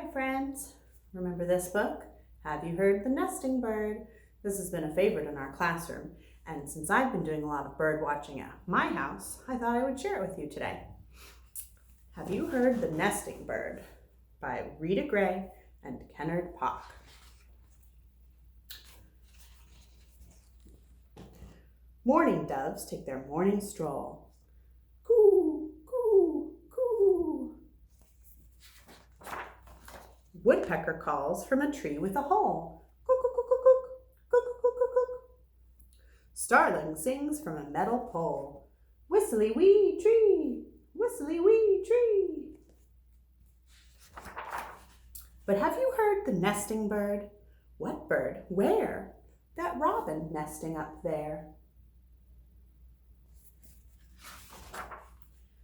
Hi friends, remember this book? Have you heard The Nesting Bird? This has been a favorite in our classroom, and since I've been doing a lot of bird watching at my house, I thought I would share it with you today. Have you heard The Nesting Bird by Rita Gray and Kennard. Morning doves take their morning stroll. Coo, coo, coo. Woodpecker calls from a tree with a hole. Cook, cook, cook, cook, cook, cook, cook, cook, cook. Starling sings from a metal pole. Whistly wee tree, whistly wee tree. But have you heard the nesting bird? What bird? Where? That robin nesting up there.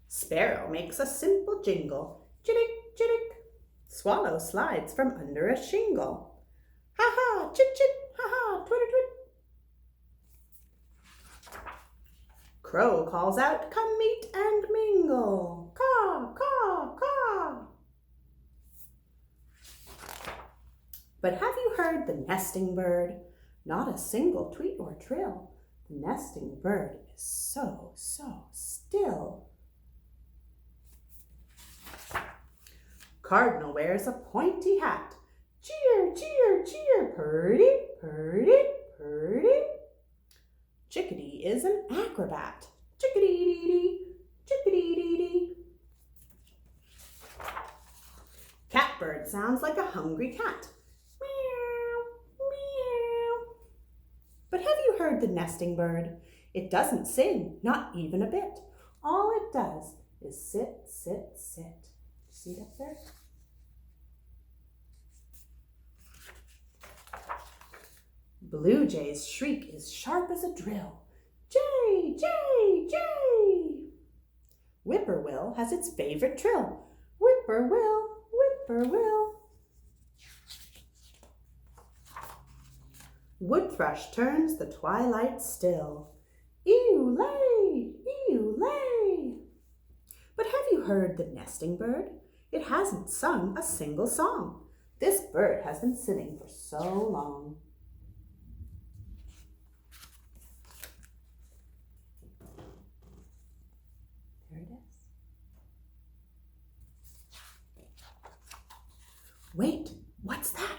Sparrow makes a simple jingle. Chittick, chittick. Swallow slides from under a shingle. Ha ha, chit chit, ha ha, twitter twit. Crow calls out, come meet and mingle. Caw, caw, caw. But have you heard the nesting bird? Not a single tweet or trill. The nesting bird is so, so still. Cardinal wears a pointy hat. Cheer, cheer, cheer, purdy, purdy, purdy. Chickadee is an acrobat. Chickadee-dee-dee, chickadee-dee-dee. Catbird sounds like a hungry cat. Meow, meow. But have you heard the nesting bird? It doesn't sing, not even a bit. All it does is sit, sit, sit. See it up there? Blue Jay's shriek is sharp as a drill. Jay, Jay, Jay. Whippoorwill has its favorite trill. Whippoorwill, whippoorwill. Wood thrush turns the twilight still. Ew-lay, ew-lay. But have you heard the nesting bird? It hasn't sung a single song. This bird has been sitting for so long. There it is. Wait, what's that?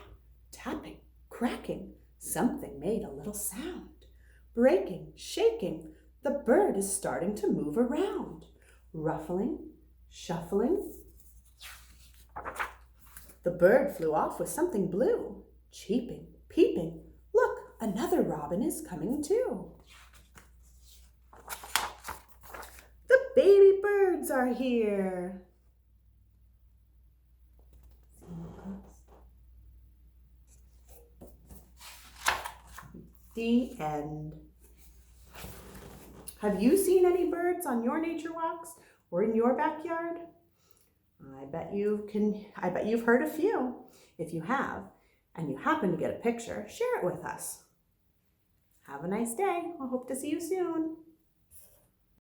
Tapping, cracking. Something made a little sound. Breaking, shaking. The bird is starting to move around. Ruffling, shuffling. The bird flew off with something blue. Cheeping, peeping. Look, another robin is coming too. The baby birds are here. The end. Have you seen any birds on your nature walks or in your backyard? I bet you've heard a few. If you have, and you happen to get a picture, share it with us. Have a nice day. I hope to see you soon.